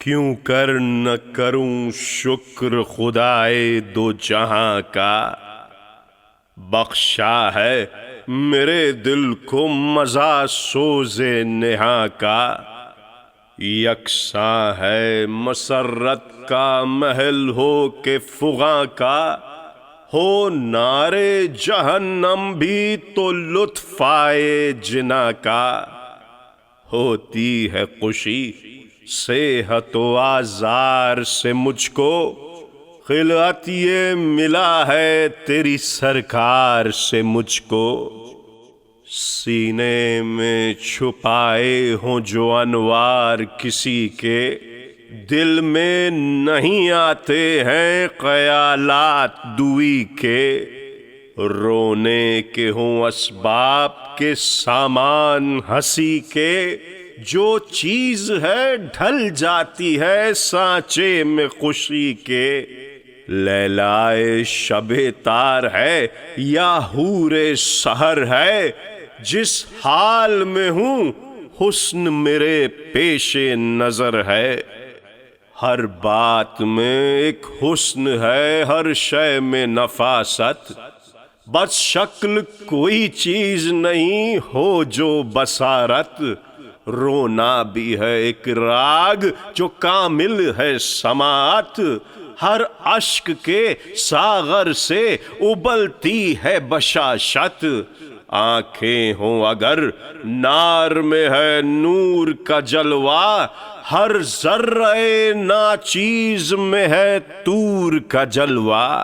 کیوں کر نہ کروں شکر خدائے دو جہاں کا، بخشا ہے میرے دل کو مزہ سوز نہاں کا۔ یکساں ہے مسرت کا محل ہو کہ فغاں کا، ہو نارے جہنم بھی تو لطف آئے جنا کا۔ ہوتی ہے خوشی صحت و آزار سے مجھ کو، خلعت یہ ملا ہے تیری سرکار سے مجھ کو۔ سینے میں چھپائے ہوں جو انوار کسی کے، دل میں نہیں آتے ہیں خیالات دوئی کے۔ رونے کے ہوں اسباب کے سامان ہنسی کے، جو چیز ہے ڈھل جاتی ہے سانچے میں خوشی کے۔ لیلائے شب تار ہے یا حور سحر ہے، جس حال میں ہوں حسن میرے پیش نظر ہے۔ ہر بات میں ایک حسن ہے ہر شے میں نفاست، بس شکل کوئی چیز نہیں ہو جو بصارت۔ رونا بھی ہے ایک راگ جو کامل ہے سماعت، ہر اشک کے ساغر سے ابلتی ہے بشاشت۔ آنکھیں ہوں اگر نار میں ہے نور کا جلوہ، ہر ذرہ ناچیز میں ہے طور کا جلوہ۔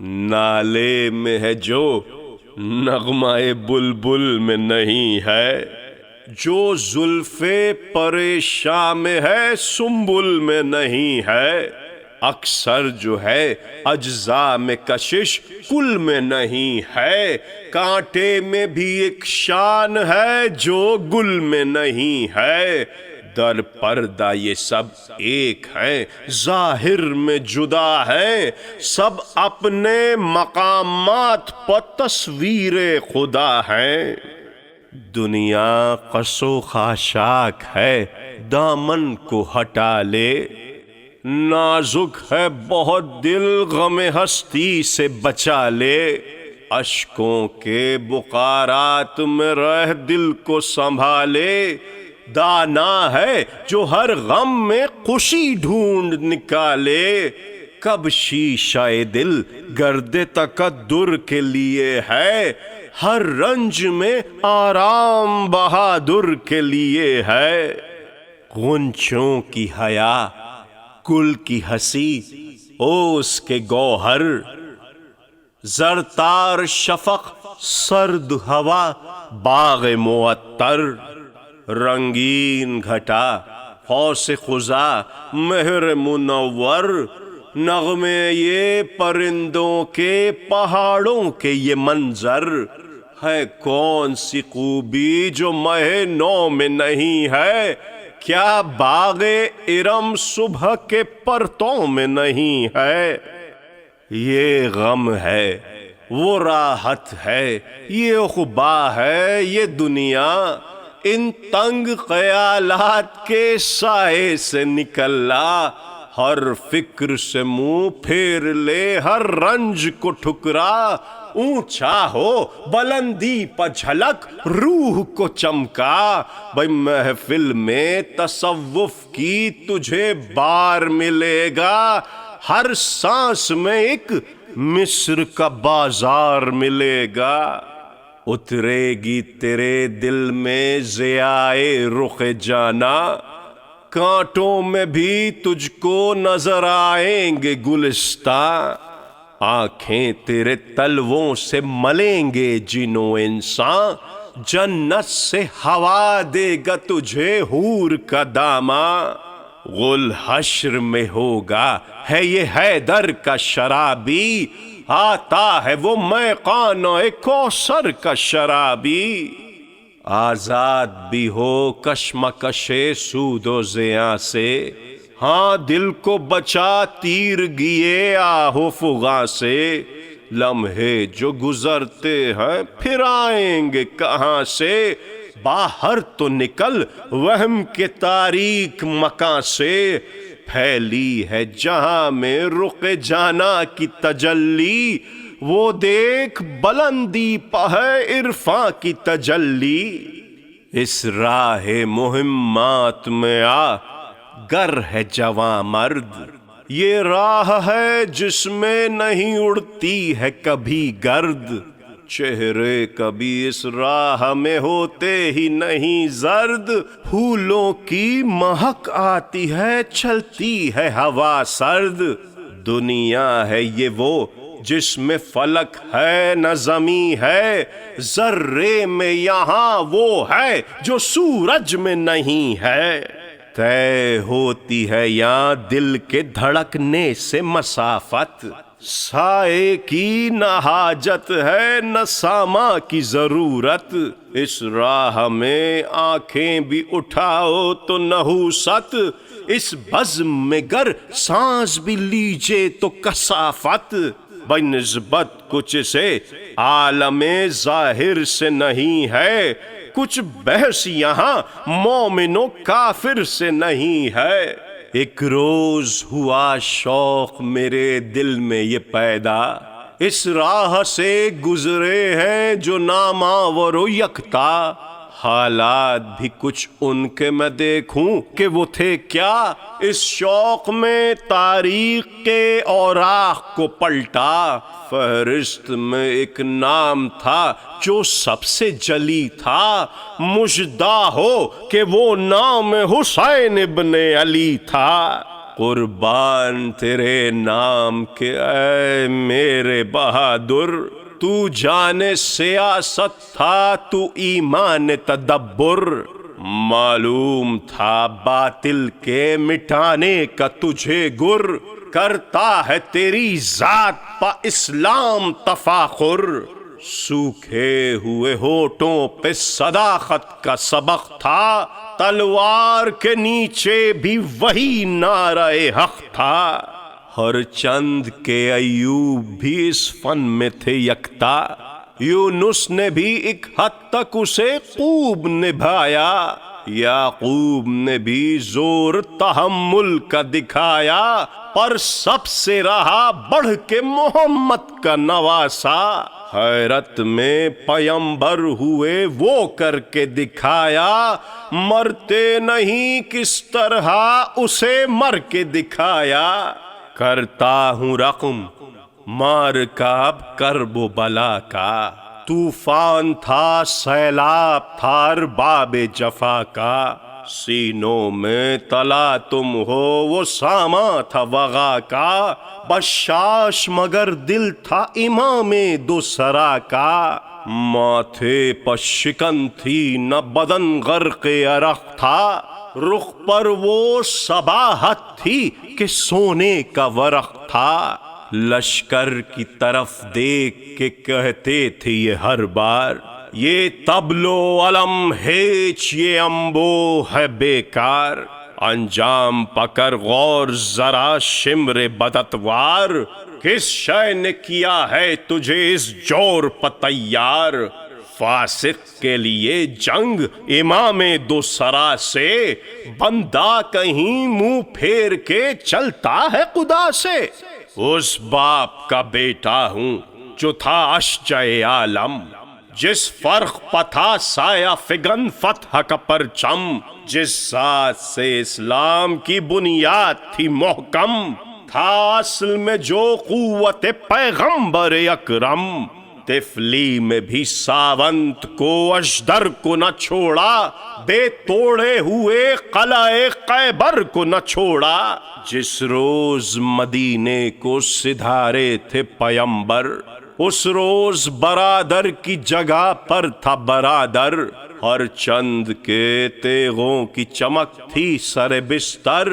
نالے میں ہے جو نغمہ بلبل میں نہیں ہے، جو زلف پریشاں میں ہے سنبل میں نہیں ہے۔ اکثر جو ہے اجزاء میں کشش کل میں نہیں ہے، کانٹے میں بھی ایک شان ہے جو گل میں نہیں ہے۔ در پردہ یہ سب ایک ہیں ظاہر میں جدا ہیں، سب اپنے مقامات پر تصویر خدا ہیں۔ دنیا قص و خاشاک ہے دامن کو ہٹا لے، نازک ہے بہت دل غم ہستی سے بچا لے۔ اشکوں کے بخارات میں رہ دل کو سنبھالے، دانا ہے جو ہر غم میں خوشی ڈھونڈ نکالے۔ کب شیشہ دل گرد تقدر کے لیے ہے، ہر رنج میں آرام بہادر کے لیے ہے۔ غنچوں کی حیا گل کی ہنسی اوس کے گوہر، زرتار شفق سرد ہوا باغ معطر۔ رنگین گھٹا قوس قزح مہر منور، نغمے یہ پرندوں کے پہاڑوں کے یہ منظر۔ ہے کون سی خوبی جو مہ نو میں نہیں ہے، کیا باغ ارم صبح کے پرتوں میں نہیں ہے۔ یہ غم ہے وہ راحت ہے یہ عقبیٰ ہے یہ دنیا، ان تنگ خیالات کے سائے سے نکلا۔ ہر فکر سے منہ پھیر لے ہر رنج کو ٹھکرا، اونچا ہو بلندی پر جھلک روح کو چمکا۔ بھئی محفل میں تصوف کی تجھے بار ملے گا، ہر سانس میں ایک مصر کا بازار ملے گا۔ اترے گی تیرے دل میں ضیائے رخ جانا، کانٹوں میں بھی تجھ کو نظر آئیں گے گلستاں۔ آنکھیں تیرے تلووں سے ملیں گے جن و انساں، جنت سے ہوا دے گا تجھے حور کا داماں۔ غل حشر میں ہوگا ہے یہ حیدر کا شرابی، آتا ہے وہ مے خانہ کوثر کا شرابی۔ آزاد بھی ہو کشمکش سود و زیاں سے، ہاں دل کو بچا تیر گیے آہ و فغاں سے۔ لمحے جو گزرتے ہیں پھر آئیں گے کہاں سے، باہر تو نکل وہم کے تاریک مکان سے، پھیلی ہے جہاں میں رخ جانا کی تجلی، وہ دیکھ بلندی پہ ہے عرفاں کی تجلی، اس راہ مہمات میں آ گر ہے جواں مرد، یہ راہ ہے جس میں نہیں اڑتی ہے کبھی گرد، چہرے کبھی اس راہ میں ہوتے ہی نہیں زرد، پھولوں کی مہک آتی ہے چلتی ہے ہوا سرد، دنیا ہے یہ وہ جس میں فلک ہے نہ زمیں ہے، ذرے میں یہاں وہ ہے جو سورج میں نہیں ہے، طے ہوتی ہے یہاں دل کے دھڑکنے سے مسافت، سائے کی نہ حاجت ہے نہ ساما کی ضرورت، اس راہ میں آنکھیں بھی اٹھاؤ تو نحوست، اس بزم میں گر سانس بھی لیجے تو کثافت، بنسبت کچھ سے عالم ظاہر سے نہیں ہے، کچھ بحث یہاں مومن و کافر سے نہیں ہے، ایک روز ہوا شوق میرے دل میں یہ پیدا، اس راہ سے گزرے ہیں جو نامآور و یکتا، حالات بھی کچھ ان کے میں دیکھوں کہ وہ تھے کیا، اس شوق میں تاریخ کے اوراق کو پلٹا، فہرست میں ایک نام تھا جو سب سے جلی تھا، مژدہ ہو کہ وہ نام حسین ابن علی تھا، قربان تیرے نام کے اے میرے بہادر، تو جان سیاست تھا تو ایمان تدبر، معلوم تھا باطل کے مٹانے کا تجھے گر، کرتا ہے تیری ذات پا اسلام تفاخر، سوکھے ہوئے ہونٹوں پہ صداقت کا سبق تھا، تلوار کے نیچے بھی وہی نعرہ حق تھا، ہر چند کے ایوب بھی اس فن میں تھے یکتا، یونس نے بھی ایک حد تک اسے خوب نبھایا، یعقوب نے بھی زور تحمل کا دکھایا، پر سب سے رہا بڑھ کے محمد کا نواسا، حیرت میں پیمبر ہوئے وہ کر کے دکھایا، مرتے نہیں کس طرح اسے مر کے دکھایا، کرتا ہوں رقم مار کاب کرب و بلا کا، طوفان تھا سیلاب تھا ارباب جفا کا، سینوں میں تلا تم ہو وہ ساما تھا وغا کا، بشاش مگر دل تھا امام دو سرا کا، ماتھے پر شکن تھی نہ بدن غرق عرق تھا، رخ پر وہ صباحت تھی کہ سونے کا ورق تھا، لشکر کی طرف دیکھ کے کہتے تھے یہ ہر بار، یہ تبلو علم ہیچ یہ امبو ہے بیکار، انجام پکر غور ذرا شمر بدتوار، کس شے نے کیا ہے تجھے اس جور پہ تیار، فاسق کے لیے جنگ امام دو سرا سے، بندہ کہیں منہ پھیر کے چلتا ہے خدا سے، اس باپ کا بیٹا ہوں جو تھا اشجع عالم، جس فرق پہ تھا سایہ فگن فتح کا پرچم، جس ذات سے اسلام کی بنیاد تھی محکم، تھا اصل میں جو قوت پیغمبر اکرم، طفلی میں بھی ساونت کو اشدر کو نہ چھوڑا، بے توڑے ہوئے قلعہ خیبر کو نہ چھوڑا، جس روز مدینے کو سدھارے تھے پیمبر، اس روز برادر کی جگہ پر تھا برادر، ہر چند کے تیغوں کی چمک تھی سر بستر،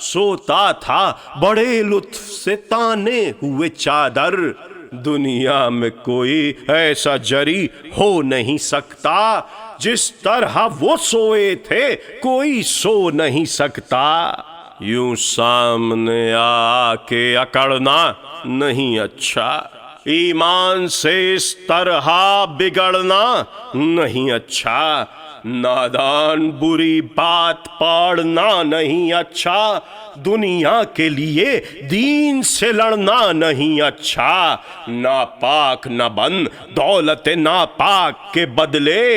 سوتا تھا بڑے لطف سے تانے ہوئے چادر، دنیا میں کوئی ایسا جری ہو نہیں سکتا، جس طرح وہ سوئے تھے کوئی سو نہیں سکتا، یوں سامنے آ کے اکڑنا نہیں اچھا، ایمان سے اس طرح بگڑنا نہیں اچھا، نادان بری بات پاڑنا نہیں اچھا، دنیا کے لیے دین سے لڑنا نہیں اچھا، ناپاک نہ بن دولت ناپاک کے بدلے،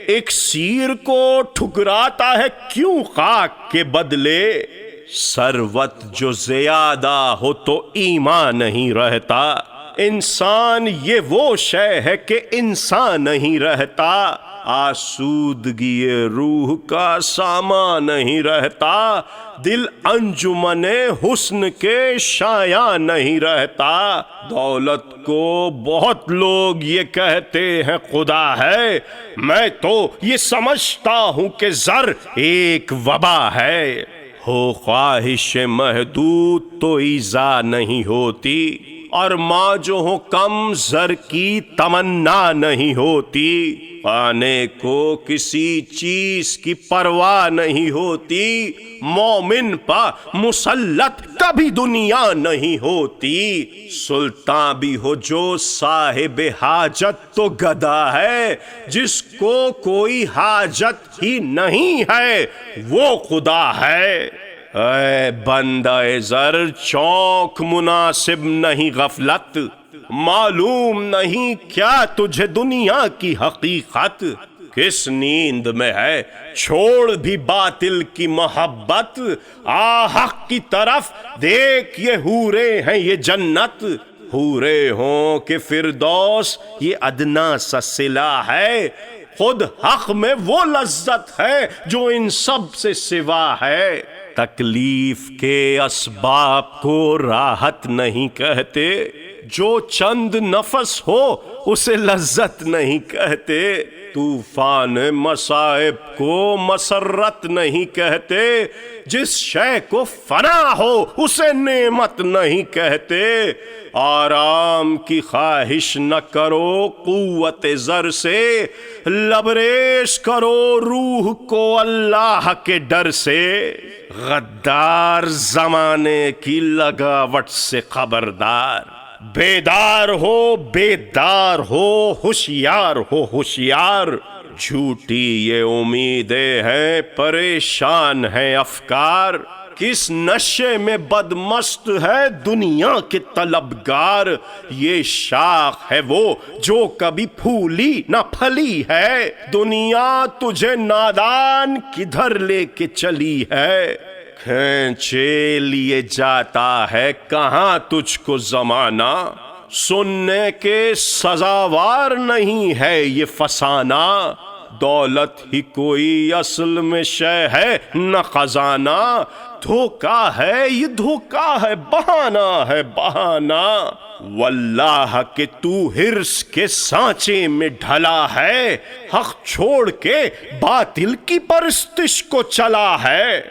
ایک سیر کو ٹھکراتا ہے کیوں خاک کے بدلے، ثروت جو زیادہ ہو تو ایمان نہیں رہتا، انسان یہ وہ شے ہے کہ انسان نہیں رہتا، آسودگی روح کا سامان نہیں رہتا، دل انجمن حسن کے شایان نہیں رہتا، دولت کو بہت لوگ یہ کہتے ہیں خدا ہے، میں تو یہ سمجھتا ہوں کہ زر ایک وبا ہے، ہو خواہش محدود تو ایذا نہیں ہوتی، اور ماں جو ہو کم زر کی تمنا نہیں ہوتی، پانے کو کسی چیز کی پرواہ نہیں ہوتی، مومن پا مسلط کبھی دنیا نہیں ہوتی، سلطان بھی ہو جو صاحب حاجت تو گدا ہے، جس کو کوئی حاجت ہی نہیں ہے وہ خدا ہے، اے بندہ زر چونک مناسب نہیں غفلت، معلوم نہیں کیا تجھے دنیا کی حقیقت، کس نیند میں ہے چھوڑ بھی باطل کی محبت، آ حق کی طرف دیکھ یہ حورے ہیں یہ جنت، حورے ہوں کہ فردوس یہ ادنا سا صلہ ہے، خود حق میں وہ لذت ہے جو ان سب سے سوا ہے، تکلیف کے اسباب کو راحت نہیں کہتے، جو چند نفس ہو اسے لذت نہیں کہتے، طوفان مصائب کو مسرت نہیں کہتے، جس شے کو فنا ہو اسے نعمت نہیں کہتے، آرام کی خواہش نہ کرو قوت زر سے، لبریز کرو روح کو اللہ کے ڈر سے، غدار زمانے کی لگاوٹ سے خبردار، بیدار ہو بیدار ہو ہوشیار ہو ہوشیار، جھوٹی یہ امیدیں ہیں پریشان ہیں افکار، کس نشے میں بدمست ہے دنیا کے طلبگار، یہ شاخ ہے وہ جو کبھی پھولی نہ پھلی ہے، دنیا تجھے نادان کدھر لے کے چلی ہے، کھینچے لیے جاتا ہے کہاں تجھ کو زمانہ، سننے کے سزاوار نہیں ہے یہ فسانہ، دولت ہی کوئی اصل میں شے ہے نہ خزانہ، دھوکا ہے یہ دھوکا ہے بہانہ ہے بہانہ، واللہ کہ تو حرص کے سانچے میں ڈھلا ہے، حق چھوڑ کے باطل کی پرستش کو چلا ہے،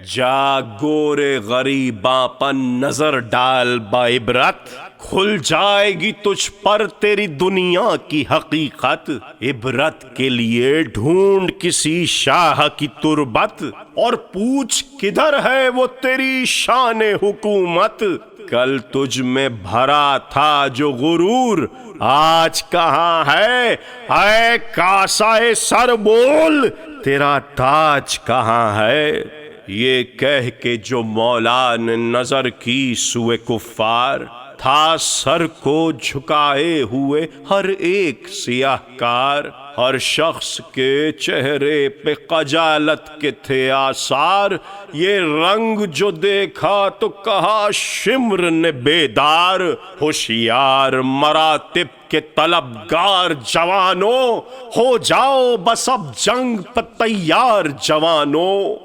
جا گورے غریباں پن نظر ڈال بعبرت، کھل جائے گی تجھ پر تیری دنیا کی حقیقت، عبرت کے لیے ڈھونڈ کسی شاہ کی تربت، اور پوچھ کدھر ہے وہ تیری شان حکومت، کل تجھ میں بھرا تھا جو غرور آج کہاں ہے، اے کاسائے سر بول تیرا تاج کہاں ہے، یہ کہہ کے جو مولا نے نظر کی سوئے کفار، تھا سر کو جھکائے ہوئے ہر ایک سیاہ کار، ہر شخص کے چہرے پہ خجالت کے تھے آثار، یہ رنگ جو دیکھا تو کہا شمر نے بیدار، ہوشیار مراتب کے طلبگار جوانوں، ہو جاؤ بس اب جنگ پہ تیار جوانوں،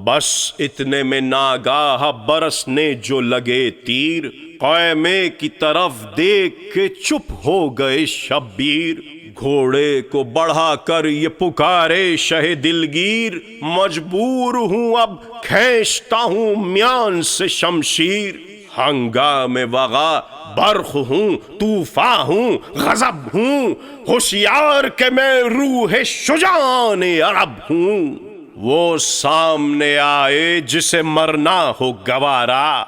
بس اتنے میں ناگاہ برسنے جو لگے تیر، خیمے کی طرف دیکھ کے چپ ہو گئے شبیر، گھوڑے کو بڑھا کر یہ پکارے شہ دلگیر، مجبور ہوں اب کھینچتا ہوں میان سے شمشیر، ہنگام وغا برق ہوں طوفاں ہوں غضب ہوں، ہوشیار کہ میں روح شجاعان عرب ہوں، وہ سامنے آئے جسے مرنا ہو گوارا،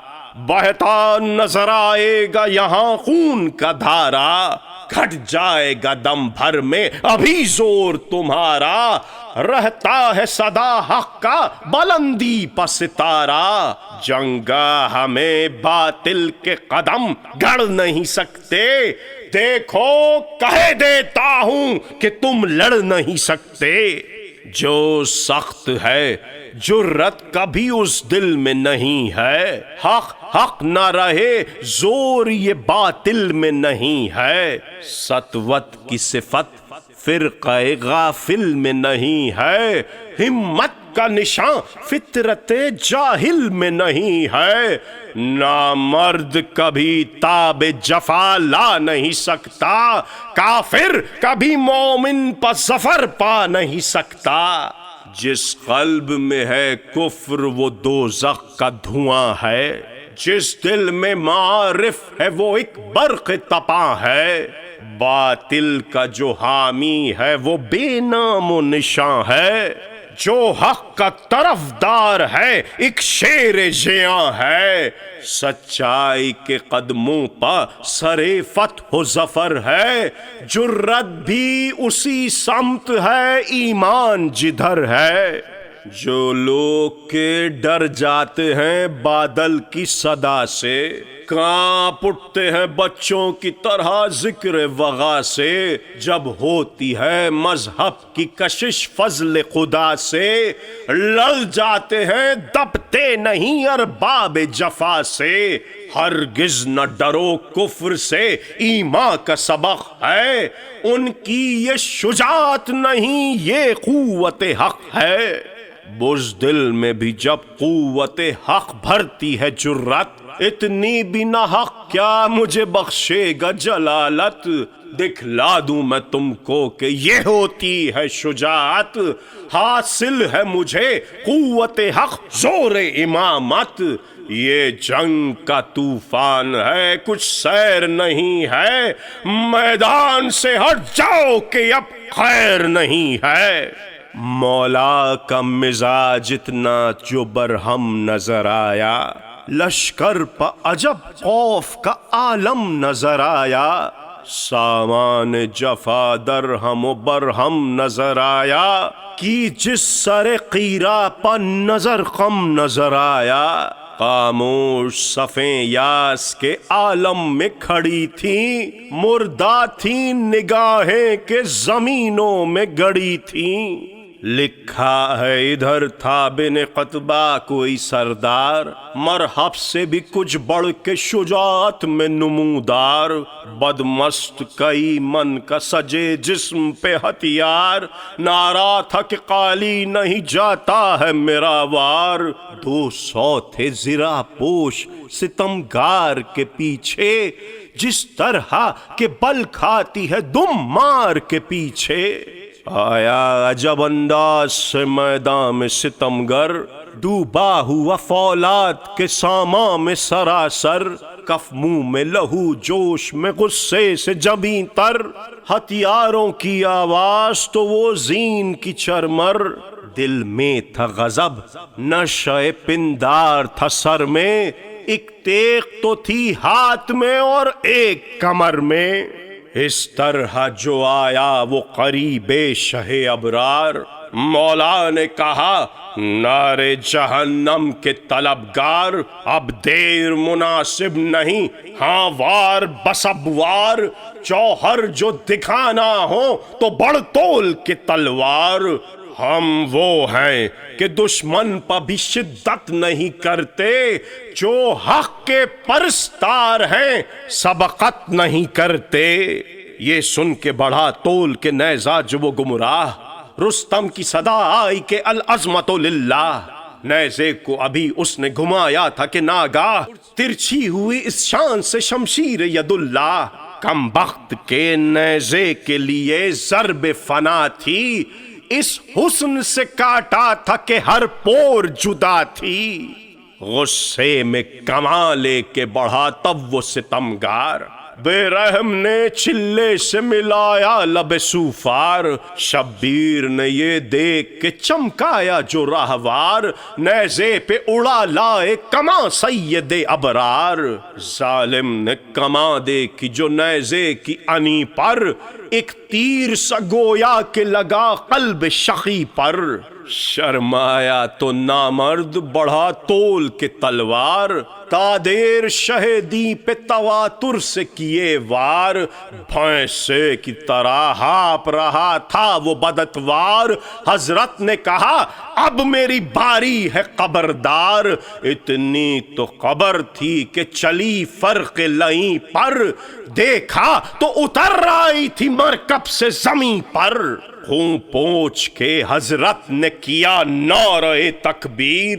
بہتا نظر آئے گا یہاں خون کا دھارا، گھٹ جائے گا دم بھر میں ابھی زور تمہارا، رہتا ہے صدا حق کا بلندی پہ ستارہ، جنگا ہمیں باطل کے قدم گڑ نہیں سکتے، دیکھو کہہ دیتا ہوں کہ تم لڑ نہیں سکتے، جو سخت ہے جرت کبھی اس دل میں نہیں ہے، حق حق نہ رہے زور یہ باطل میں نہیں ہے، سطوت کی صفت فرقہ غافل میں نہیں ہے، ہمت کا نشان فطرت جاہل میں نہیں ہے، نامرد کبھی تاب جفا لا نہیں سکتا، کافر کبھی مومن پر ظفر پا نہیں سکتا، جس قلب میں ہے کفر وہ دوزخ کا دھواں ہے، جس دل میں معارف ہے وہ ایک برق تپاں ہے، باطل کا جو حامی ہے وہ بے نام و نشاں ہے، جو حق کا طرفدار ہے ایک شیر ژیاں ہے، سچائی کے قدموں پر سر فتح و ظفر ہے، جرت بھی اسی سمت ہے ایمان جدھر ہے، جو لوگ کے ڈر جاتے ہیں بادل کی صدا سے، کانپ اٹھتے ہیں بچوں کی طرح ذکر وغا سے، جب ہوتی ہے مذہب کی کشش فضل خدا سے، لڑ جاتے ہیں دبتے نہیں ارباب جفا سے، ہرگز نہ ڈرو کفر سے ایمان کا سبق ہے، ان کی یہ شجاعت نہیں یہ قوت حق ہے، بزدل میں بھی جب قوت حق بھرتی ہے جرت، اتنی بھی نہ حق کیا مجھے بخشے گا جلالت، دکھلا دوں میں تم کو کہ یہ ہوتی ہے شجاعت، حاصل ہے مجھے قوت حق زور امامت، یہ جنگ کا طوفان ہے کچھ سیر نہیں ہے، میدان سے ہٹ جاؤ کہ اب خیر نہیں ہے، مولا کا مزاج اتنا جو برہم نظر آیا، لشکر پہ عجب خوف کا عالم نظر آیا، سامان جفا درہم و برہم نظر آیا، کی جس سر قیرا پہ نظر غم نظر آیا، خاموش صفیں یاس کے عالم میں کھڑی تھیں، مردہ تھیں نگاہیں کے زمینوں میں گڑی تھیں، لکھا ہے ادھر تھا بن قتبہ کوئی سردار، مرحب سے بھی کچھ بڑھ کے شجاعت میں نمودار، بدمست کئی من کا سجے جسم پہ ہتھیار، نعرہ تھا کہ قالی نہیں جاتا ہے میرا وار، 200 تھے زرہ پوش ستمگار کے پیچھے، جس طرح کہ بل کھاتی ہے دم مار کے پیچھے، آیا عجب انداز سے میدان میں ستمگر، ڈوبا ہوا فولاد کے ساما میں سراسر، کف منہ میں لہو جوش میں غصے سے جبیں تر، ہتھیاروں کی آواز تو وہ زین کی چرمر، دل میں تھا غضب نشہ پندار تھا سر میں، ایک تیغ تو تھی ہاتھ میں اور ایک کمر میں، اس طرح جو آیا وہ قریب شہ ابرار، مولا نے کہا نارے جہنم کے طلبگار، اب دیر مناسب نہیں، ہاں وار بسب وار، جوہر جو دکھانا ہو تو بڑھ تول کے تلوار، ہم وہ ہیں کہ دشمن پر بھی شدت نہیں کرتے، جو حق کے پرستار ہیں سبقت نہیں کرتے، یہ سن کے بڑھا تول کے نیزہ جو وہ گمراہ، رستم کی صدا آئی کہ العظمت للہ، نیزے کو ابھی اس نے گھمایا تھا کہ ناگاہ ترچھی ہوئی اس شان سے شمشیر ید اللہ، کم بخت کے نیزے کے لیے ضرب فنا تھی، اس حسن سے کاٹا تھا کہ ہر پور جدا تھی، غصے میں کماں لے کے بڑھا تب وہ ستمگار، بے رحم نے چلے سے ملایا لب سوفار، شبیر نے یہ دیکھ کے چمکایا جو راہوار، نیزے پہ اڑا لائے کماں سید ابرار، ظالم نے کماں دیکھی جو نیزے کی انی پر، ایک تیر سا گویا کہ لگا قلب شقی پر، شرمایا تو نامرد بڑھا تول کے تلوار، تادیر شہیدی پہ تواتر سے کیے وار، بھینسے کی طرح ہاپ رہا تھا وہ بدتوار، حضرت نے کہا اب میری باری ہے قبردار، اتنی تو قبر تھی کہ چلی فرق لئیں پر، دیکھا تو اتر آئی تھی مرکب سے زمین پر، خون پوچھ کے حضرت نے کیا نعرہ تکبیر،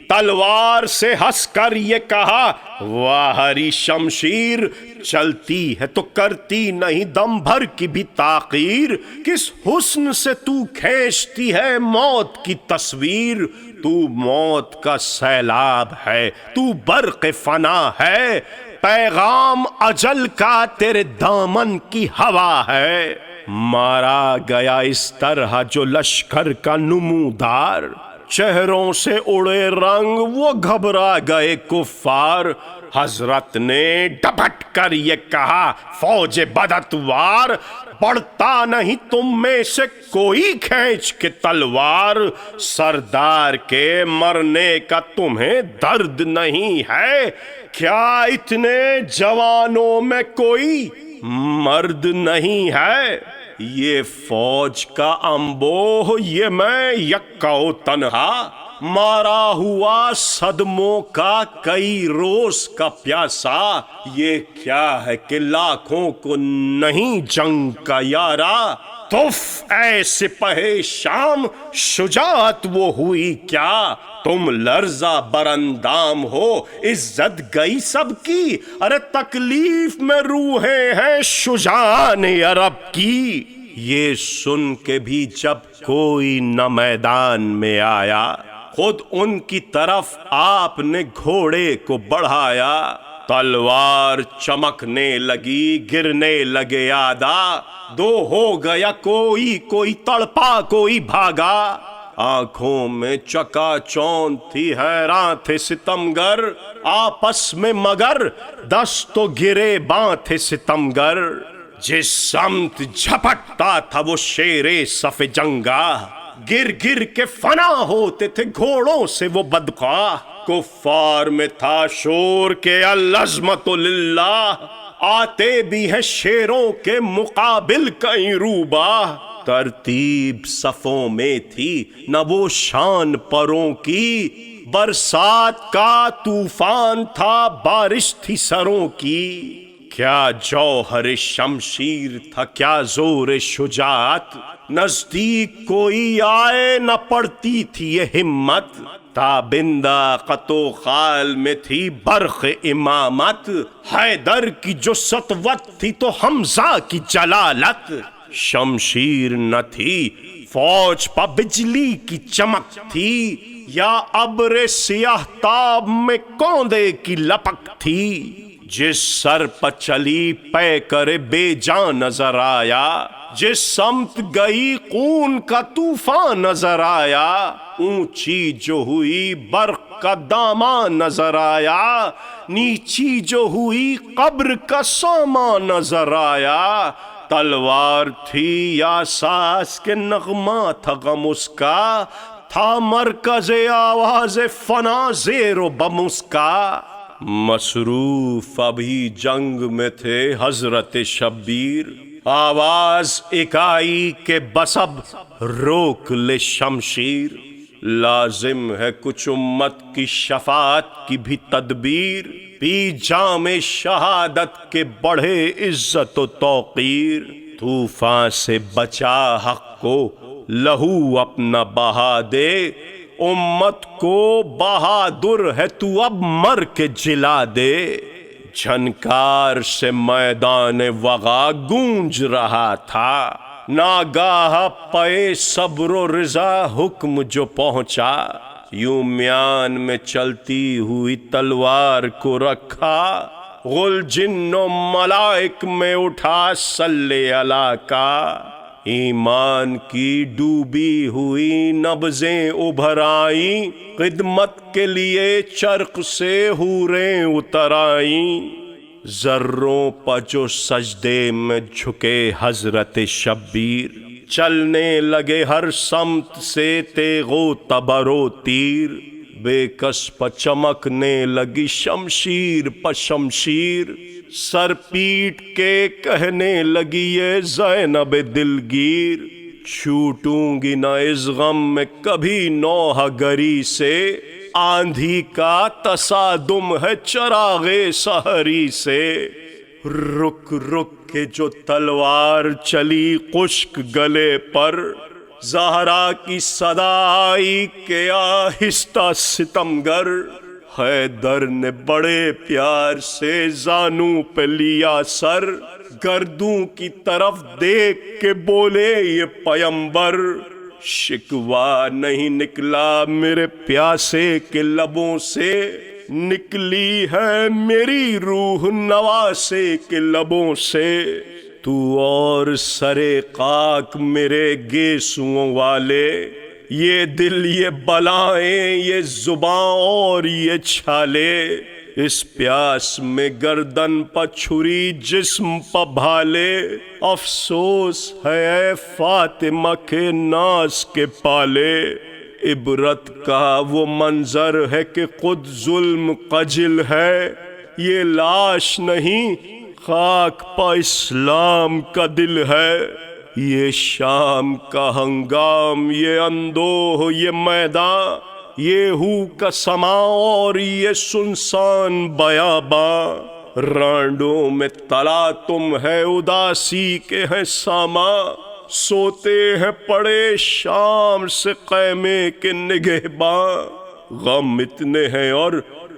تلوار سے ہنس کر یہ کہا واہ ہری شمشیر، چلتی ہے تو کرتی نہیں دم بھر کی بھی تاخیر، کس حسن سے تو کھینچتی ہے موت کی تصویر، تو موت کا سیلاب ہے تو برق فنا ہے، پیغام اجل کا تیرے دامن کی ہوا ہے، مارا گیا اس طرح جو لشکر کا نمودار، چہروں سے اڑے رنگ وہ گھبرا گئے کفار، حضرت نے ڈپٹ کر یہ کہا فوج بدتوار، پڑتا نہیں تم میں سے کوئی کھینچ کے تلوار، سردار کے مرنے کا تمہیں درد نہیں ہے، کیا اتنے جوانوں میں کوئی مرد نہیں ہے، یہ فوج کا انبوہ یہ میں یکا و تنہا، مارا ہوا صدموں کا کئی روز کا پیاسا، یہ کیا ہے کہ لاکھوں کو نہیں جنگ کا یارا، تف اے سپہ شام شجاعت وہ ہوئی کیا، تم لرزہ برندام ہو عزت گئی سب کی، ارے تکلیف میں روحیں ہیں شجاعان عرب کی، یہ سن کے بھی جب کوئی نہ میدان میں آیا، خود ان کی طرف آپ نے گھوڑے کو بڑھایا، تلوار چمکنے لگی گرنے لگے آدھا، دو ہو گیا کوئی تڑپا کوئی بھاگا، آنکھوں میں چکا چون تھی حیران تھے ستمگر، آپس میں مگر دست تو گرے باں تھے ستمگر، جس سمت جھپٹتا تھا وہ شیر صف جنگا، گر گر کے فنا ہوتے تھے گھوڑوں سے وہ بدخواہ، کفار میں تھا شور کے العظمت للہ، آتے بھی ہیں شیروں کے مقابل کہیں روباہ، ترتیب صفوں میں تھی نہ وہ شان پروں کی، برسات کا طوفان تھا بارش تھی سروں کی، کیا جوہر شمشیر تھا کیا زور شجاعت، نزدیک کوئی آئے نہ پڑتی تھی یہ ہمت، تابندہ قطو خال میں تھی برق امامت، حیدر کی جو سطوت تھی تو حمزہ کی جلالت، شمشیر نہ تھی فوج پا بجلی کی چمک تھی، یا ابر سیاہ تاب میں کوندے کی لپک تھی، جس سر پہ چلی پے کرے بے جان نظر آیا، جس سمت گئی خون کا طوفان نظر آیا، اونچی جو ہوئی برق کا دامان نظر آیا، نیچی جو ہوئی قبر کا سامان نظر آیا، تلوار تھی یا ساز کے نغمہ تھا غم اس کا، تھا مرکز آواز فنا زیر و بم اس کا، مصروف ابھی جنگ میں تھے حضرت شبیر، آواز اکائی کے بسب روک لے شمشیر، لازم ہے کچھ امت کی شفاعت کی بھی تدبیر، پی جام شہادت کے بڑھے عزت و توقیر، طوفان سے بچا حق کو لہو اپنا بہا دے، امت کو بہادر ہے تو اب مر کے جلا دے، جھنکار سے میدان وغا گونج رہا تھا، ناگاہ پے صبر و رضا حکم جو پہنچا، یوں میان میں چلتی ہوئی تلوار کو رکھا، غل جن و ملائک میں اٹھا صلی علی کا، ایمان کی ڈوبی ہوئی نبضیں ابھر آئیں، خدمت کے لیے چرخ سے حوریں اتر آئیں، ذروں پر جو سجدے میں جھکے حضرت شبیر، چلنے لگے ہر سمت سے تیغ و تبر و تیر، بے کس پر چمکنے لگی شمشیر پر شمشیر، سر پیٹ کے کہنے لگی یہ زینب دلگیر، چھوٹوں گی نہ اس غم میں کبھی نوحہ گری سے، آندھی کا تصادم ہے چراغ سحری سے، رک رک کے جو تلوار چلی خشک گلے پر، زہرا کی صدا آئی کہ آہستہ ستمگر، حیدر نے بڑے پیار سے زانوں پہ لیا سر، گردوں کی طرف دیکھ کے بولے یہ پیمبر، شکوہ نہیں نکلا میرے پیاسے کے لبوں سے، نکلی ہے میری روح نواسے کے لبوں سے، تو اور سرے خاک میرے گیسوں والے، یہ دل یہ بلائیں یہ زباں اور یہ چھالے، اس پیاس میں گردن پہ چھری جسم پہ بھالے، افسوس ہے اے فاطمہ کے ناز کے پالے، عبرت کا وہ منظر ہے کہ خود ظلم قجل ہے، یہ لاش نہیں خاک پہ اسلام کا دل ہے، یہ شام کا ہنگام یہ اندوہ یہ میدان، یہ ہو کا سما اور یہ سنسان بیاباں، رانڈوں میں تلا تم ہے اداسی کے ہیں ساما، سوتے ہیں پڑے شام سے خیمے کے نگہباں، غم اتنے ہیں اور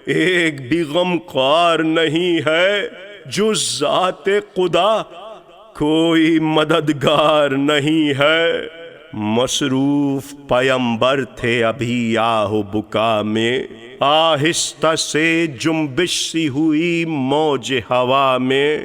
ایک بھی غم خوار نہیں ہے، جز ذات خدا کوئی مددگار نہیں ہے، مصروف پیمبر تھے ابھی آہ و بکا میں، آہستہ سے جنبش سی ہوئی موج ہوا میں،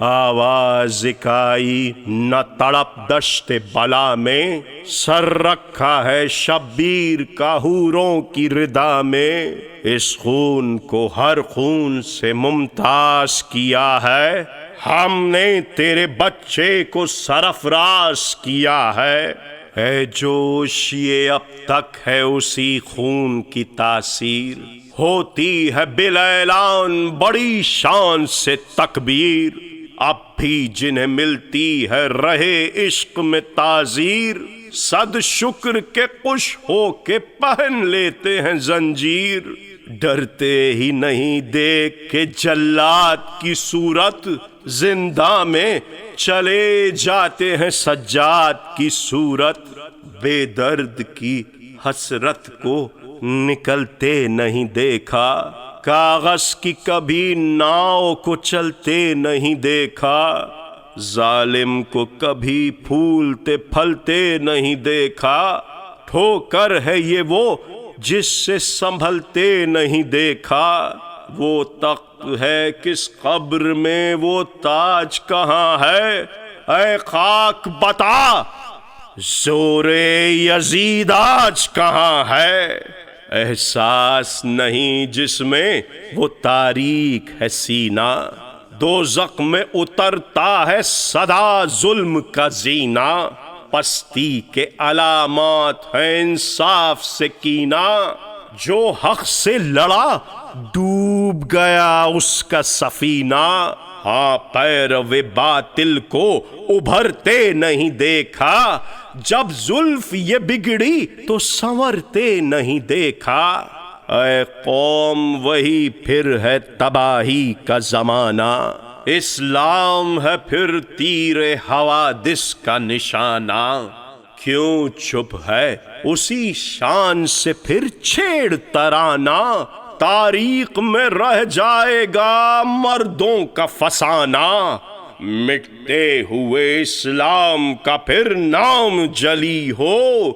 آواز اکائی نہ تڑپ دشت بلا میں، سر رکھا ہے شبیر کا حوروں کی ردا میں، اس خون کو ہر خون سے ممتاز کیا ہے، ہم نے تیرے بچے کو سرفراز کیا ہے، اے جوش یہ اب تک ہے اسی خون کی تاثیر، ہوتی ہے بالاعلان بڑی شان سے تکبیر، اب بھی جنہیں ملتی ہے رہے عشق میں تعزیر، صد شکر کے خوش ہو کے پہن لیتے ہیں زنجیر، ڈرتے ہی نہیں دیکھ کے جلاد کی صورت، زندہ میں چلے جاتے ہیں سجاد کی صورت، بے درد کی حسرت کو نکلتے نہیں دیکھا، کاغذ کی کبھی ناؤ کو چلتے نہیں دیکھا، ظالم کو کبھی پھولتے پھلتے نہیں دیکھا، ٹھوکر ہے یہ وہ جس سے سنبھلتے نہیں دیکھا، وہ تخت ہے کس قبر میں وہ تاج کہاں ہے، اے خاک بتا زور یزید آج کہاں ہے، احساس نہیں جس میں وہ تاریک ہے سینہ، دوزخ میں اترتا ہے صدا ظلم کا زینہ، پستی کے علامات ہیں انصاف سے کینہ، جو حق سے لڑا ڈوب گیا اس کا سفینہ، ہاں پیرو باطل کو ابھرتے نہیں دیکھا، جب زلف یہ بگڑی تو سنورتے نہیں دیکھا، اے قوم وہی پھر ہے تباہی کا زمانہ، اسلام ہے پھر تیر حوادث کا نشانہ، کیوں چپ ہے اسی شان سے پھر چھیڑ ترانہ، تاریخ میں رہ جائے گا مردوں کا فسانہ، مٹتے ہوئے اسلام کا پھر نام جلی ہو،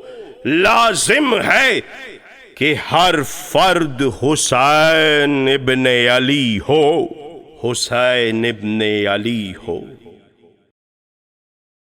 لازم ہے کہ ہر فرد حسین ابن علی ہو، حسین ابن علی ہو۔